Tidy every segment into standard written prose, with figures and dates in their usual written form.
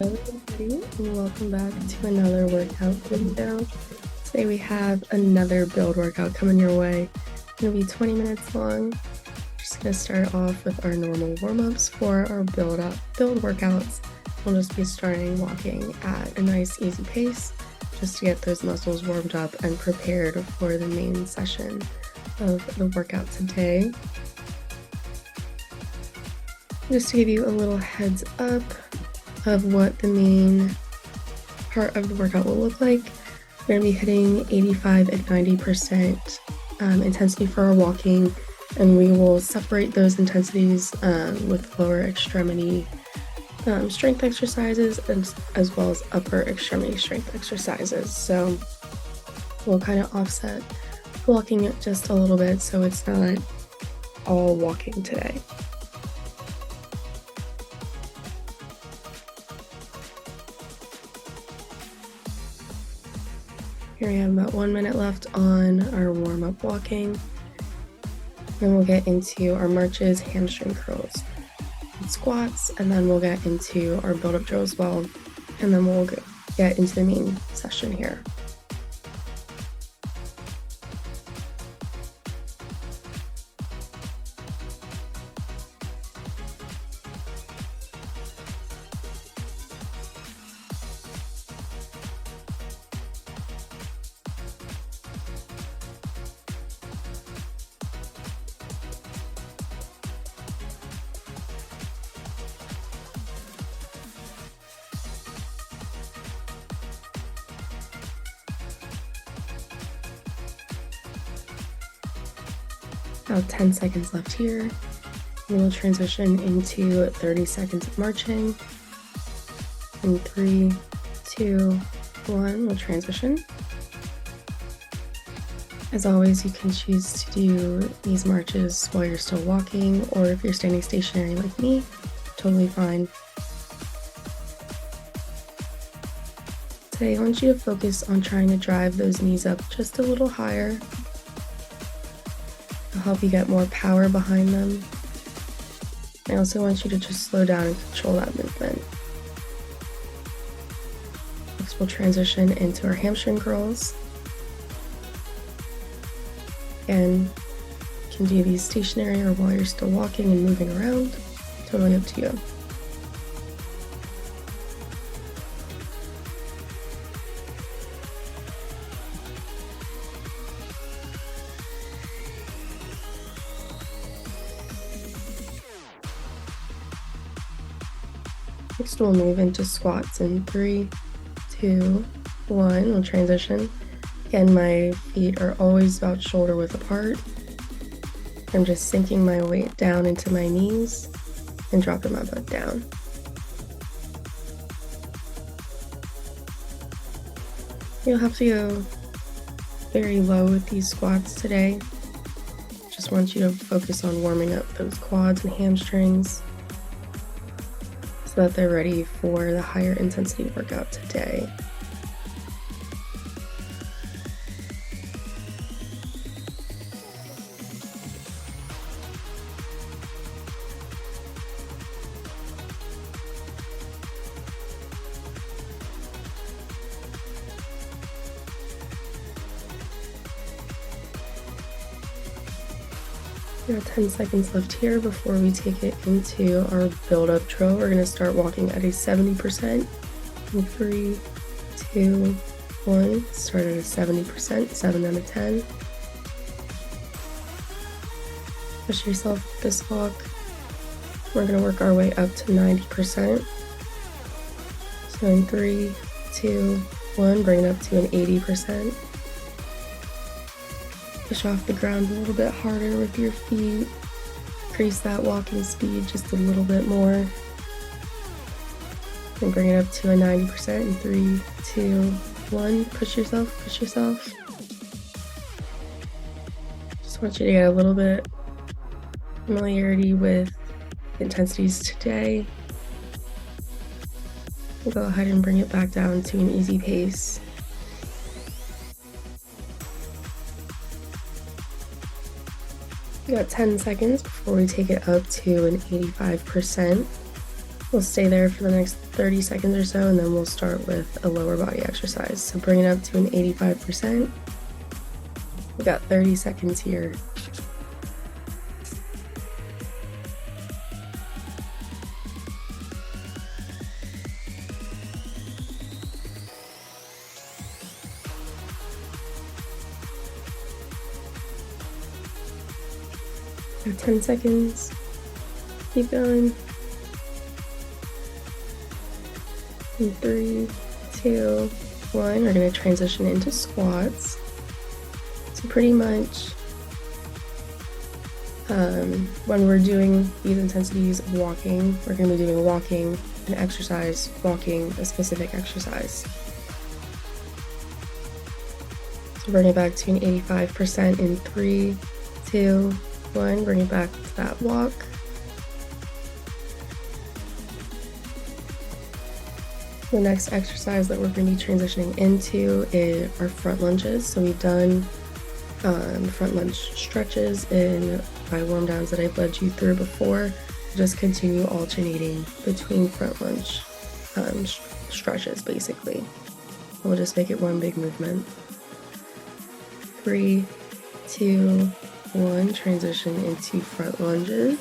Hello everybody, and welcome back to another workout video. Today we have another build workout coming your way. It's going to be 20 minutes long. Just going to start off with our normal warm-ups for our build workouts. We'll just be starting walking at a nice easy pace just to get those muscles warmed up and prepared for the main session of the workout today. Just to give you a little heads up of what the main part of the workout will look like. We're going to be hitting 85 and 90% intensity for our walking, and we will separate those intensities with lower extremity strength exercises as well as upper extremity strength exercises. So we'll kind of offset walking it just a little bit so it's not all walking today. Here we have about 1 minute left on our warm-up walking. Then we'll get into our marches, hamstring curls, and squats, and then we'll get into our build-up drill as well. And then we'll get into the main session here. About 10 seconds left here. We will transition into 30 seconds of marching. In 3, 2, 1, we'll transition. As always, you can choose to do these marches while you're still walking, or if you're standing stationary like me, totally fine. Today, I want you to focus on trying to drive those knees up just a little higher. It'll help you get more power behind them. I also want you to just slow down and control that movement. Next, we'll transition into our hamstring curls. Again, you can do these stationary or while you're still walking and moving around. Totally up to you. Next, we'll move into squats in 3, 2, 1. We'll transition. Again, my feet are always about shoulder width apart. I'm just sinking my weight down into my knees and dropping my butt down. You'll have to go very low with these squats today. Just want you to focus on warming up those quads and hamstrings so that they're ready for the higher intensity workout today. We have 10 seconds left here before we take it into our build-up drill. We're going to start walking at a 70%. In 3, 2, 1. Start at a 70%, 7 out of 10. Push yourself with this walk. We're going to work our way up to 90%. So in 3, 2, 1, bring it up to an 80%. Push off the ground a little bit harder with your feet. Increase that walking speed just a little bit more. And bring it up to a 90% in 3, 2, 1. Push yourself, push yourself. Just want you to get a little bit familiarity with intensities today. We'll go ahead and bring it back down to an easy pace. We got 10 seconds before we take it up to an 85%. We'll stay there for the next 30 seconds or so, and then we'll start with a lower body exercise. So bring it up to an 85%. We got 30 seconds here. Got 10 seconds. Keep going. In 3, 2, 1, we're going to transition into squats. So pretty much when we're doing these intensities of walking, we're going to be doing walking, an exercise, walking, a specific exercise. So bring it back to an 85% in 3, 2, 1, bring it back to that walk. The next exercise that we're going to be transitioning into is our front lunges. So we've done front lunge stretches in my warm downs that I've led you through before. Just continue alternating between front lunge stretches, basically. We'll just make it one big movement. 3, 2, 1, transition into front lunges.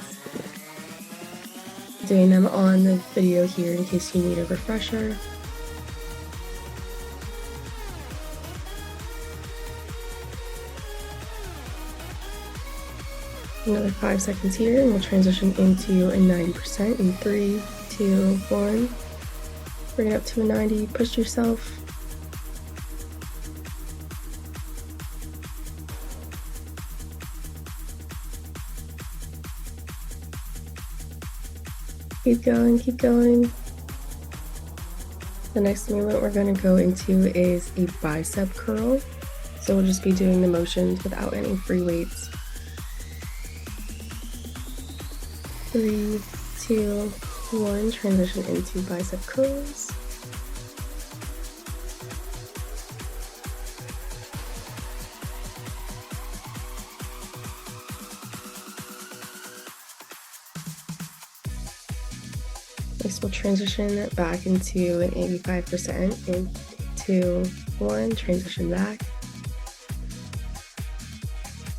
Doing them on the video here in case you need a refresher. Another 5 seconds here, and we'll transition into a 90% in 3, 2, 1. Bring it up to a 90, push yourself. Keep going, keep going. The next movement we're going to go into is a bicep curl. So we'll just be doing the motions without any free weights. 3, 2, 1, transition into bicep curls. Next, we'll transition back into an 85% in 2, 1, transition back.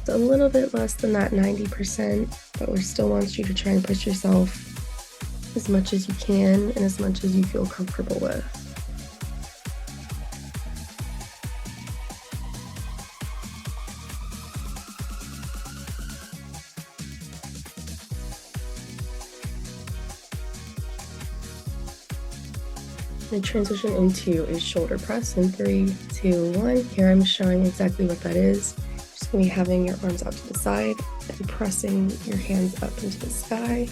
It's a little bit less than that 90%, but we still want you to try and push yourself as much as you can and as much as you feel comfortable with. And transition into a shoulder press in 3, 2, 1. Here I'm showing exactly what that is. Just going to be having your arms out to the side and pressing your hands up into the sky.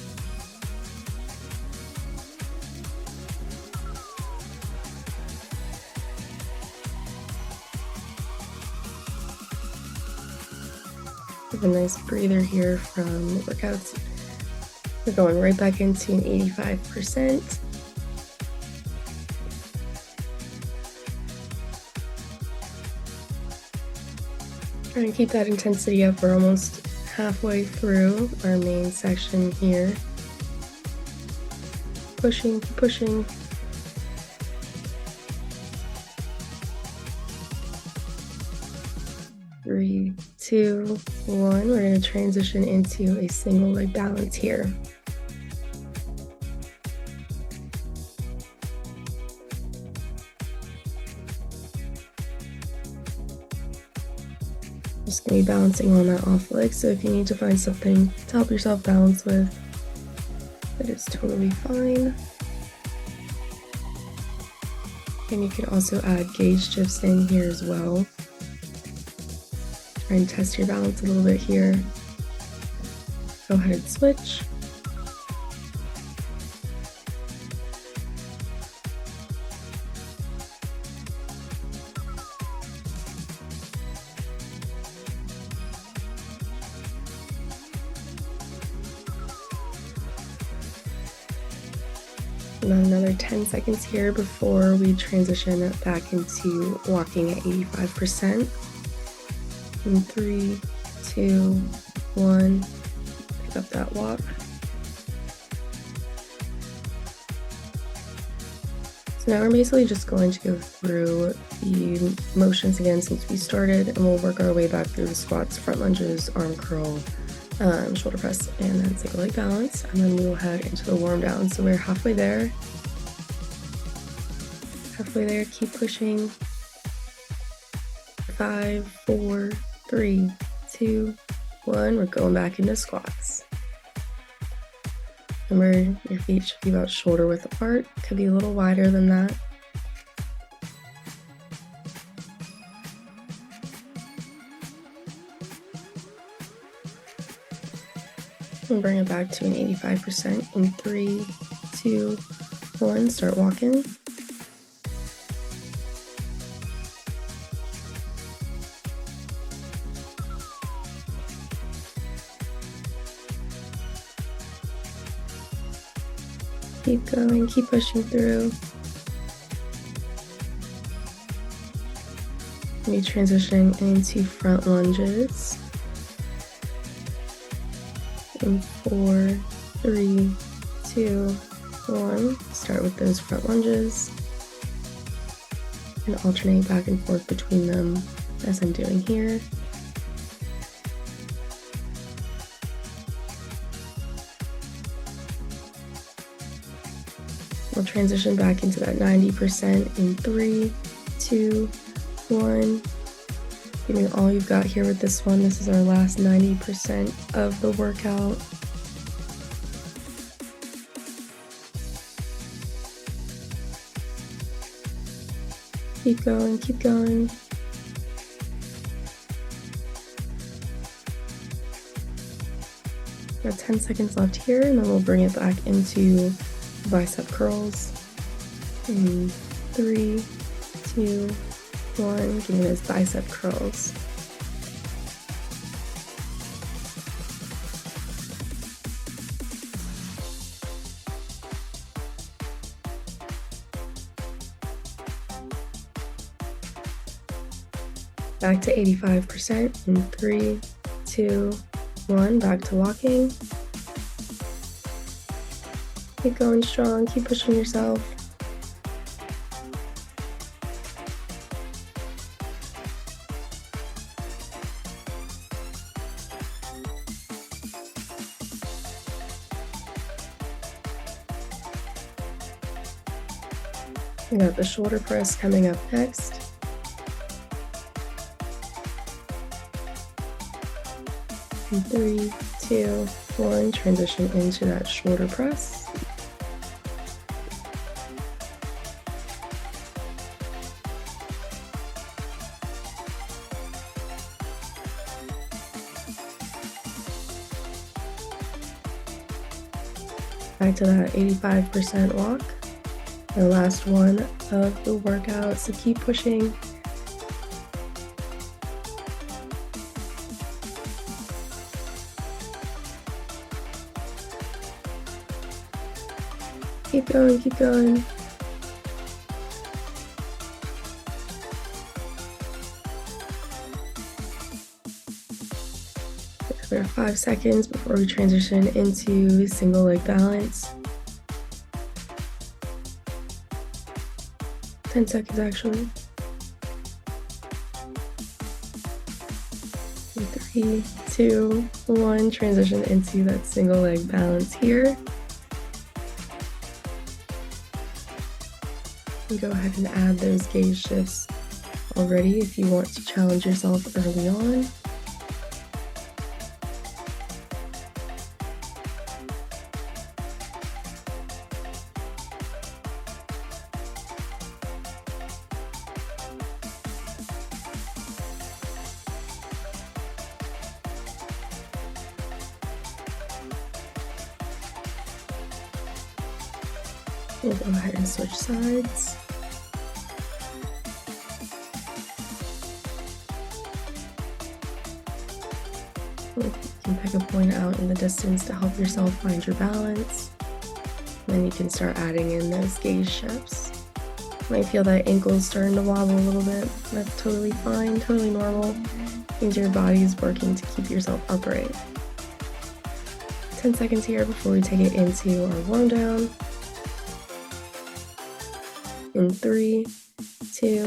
Have a nice breather here from the workouts. We're going right back into an 85%. Try and keep that intensity up. We're almost halfway through our main section here. Pushing, pushing. Three, 2, 1. We're going to transition into a single leg balance here. Just going to be balancing on that off leg, so if you need to find something to help yourself balance with, that is totally fine. And you can also add gauge shifts in here as well. Try and test your balance a little bit here. Go ahead and switch. Another 10 seconds here before we transition back into walking at 85%. In 3, 2, 1, pick up that walk. So now we're basically just going to go through the motions again since we started, and we'll work our way back through the squats, front lunges, arm curl, shoulder press, and then single leg balance, and then we will head into the warm down. So we're halfway there. Keep pushing. 5, 4, 3, 2, 1. We're going back into squats. Remember, your feet should be about shoulder width apart. Could be a little wider than that. And bring it back to an 85% in 3, 2, 1. Start walking. Keep going, keep pushing through. We'll be transitioning into front lunges. In 4, 3, 2, 1. Start with those front lunges and alternate back and forth between them as I'm doing here. We'll transition back into that 90% in 3, 2, 1. Giving all you've got here with this one. This is our last 90% of the workout. Keep going, keep going. Got 10 seconds left here, and then we'll bring it back into bicep curls. In 3, 2, 1. Give me those bicep curls. Back to 85% in 3, 2, 1. Back to walking. Keep going strong, keep pushing yourself. We got the shoulder press coming up next. In 3, 2, 1, transition into that shoulder press. Back to that 85% walk. The last one of the workout, so keep pushing. Keep going, keep going. There are 5 seconds before we transition into single leg balance. 10 seconds actually. 3, 2, 1, transition into that single leg balance here. And go ahead and add those gaze shifts already if you want to challenge yourself early on. We'll go ahead and switch sides. You can pick a point out in the distance to help yourself find your balance. Then you can start adding in those gaze shifts. You might feel that ankle's starting to wobble a little bit. That's totally fine, totally normal. Means your body is working to keep yourself upright. 10 seconds here before we take it into our warm down. in 3, 2,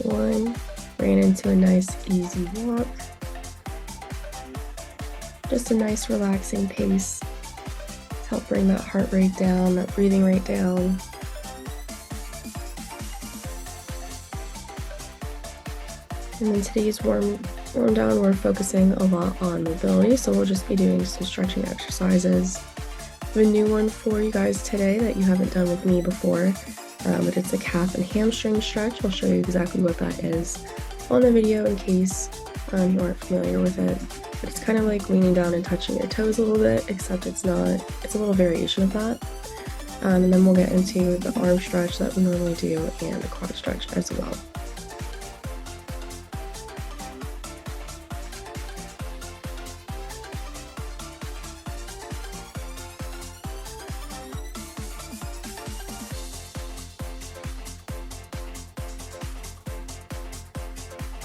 1. Ran into a nice easy walk. Just a nice relaxing pace to help bring that heart rate down, that breathing rate down. And then today's warm down, we're focusing a lot on mobility, so we'll just be doing some stretching exercises. I have a new one for you guys today that you haven't done with me before, but it's a calf and hamstring stretch. I'll show you exactly what that is on the video in case you aren't familiar with it. But it's kind of like leaning down and touching your toes a little bit, except it's not. It's a little variation of that. And then we'll get into the arm stretch that we normally do and the quad stretch as well.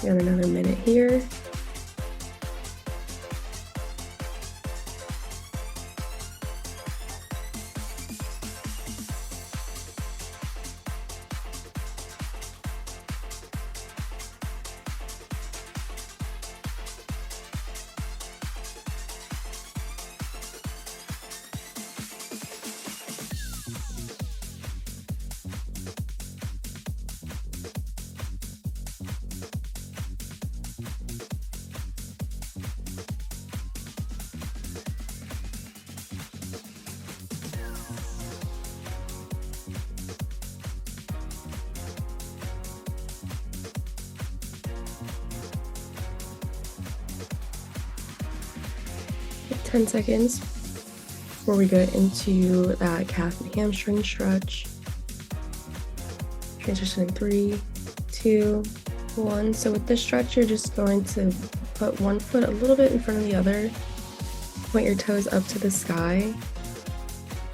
Got another minute here. Like 10 seconds before we go into that calf and hamstring stretch. Transition in 3, 2, 1. So with this stretch, you're just going to put one foot a little bit in front of the other, point your toes up to the sky,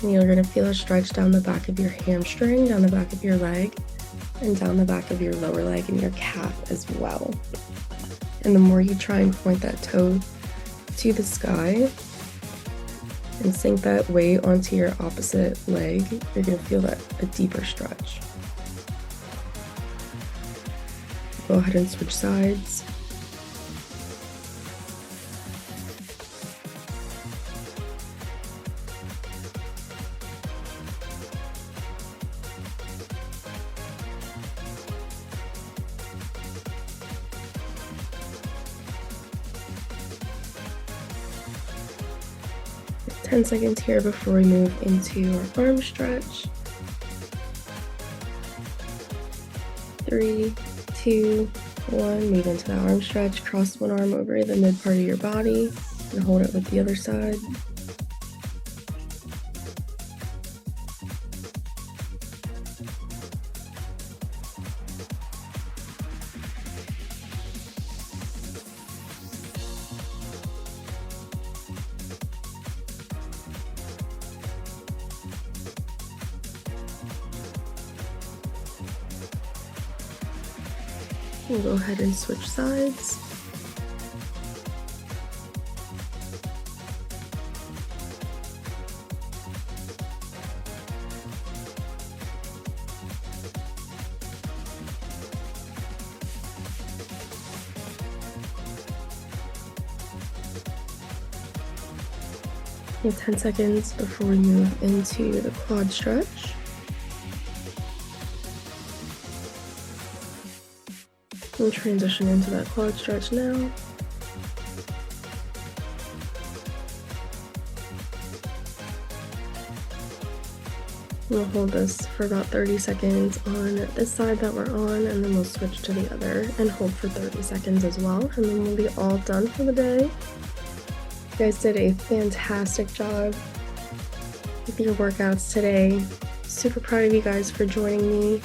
and you're going to feel a stretch down the back of your hamstring, down the back of your leg, and down the back of your lower leg and your calf as well. And the more you try and point that toe to the sky and sink that weight onto your opposite leg, you're going to feel that a deeper stretch. Go ahead and switch sides. Like 10 seconds here before we move into our arm stretch. 3, 2, 1, move into that arm stretch, cross one arm over the mid part of your body and hold it with the other side. We'll go ahead and switch sides. And 10 seconds before we move into the quad stretch. We'll transition into that quad stretch now. We'll hold this for about 30 seconds on this side that we're on, and then we'll switch to the other and hold for 30 seconds as well, and then we'll be all done for the day. You guys did a fantastic job with your workouts today. Super proud of you guys for joining me.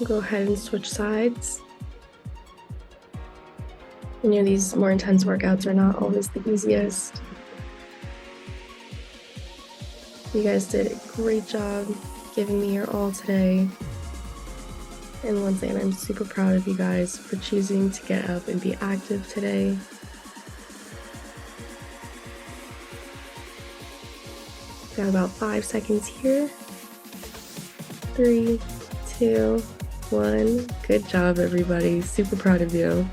Go ahead and switch sides. You know, these more intense workouts are not always the easiest. You guys did a great job giving me your all today. And once again, I'm super proud of you guys for choosing to get up and be active today. Got about 5 seconds here. 3, 2, 1. Good job, everybody. Super proud of you.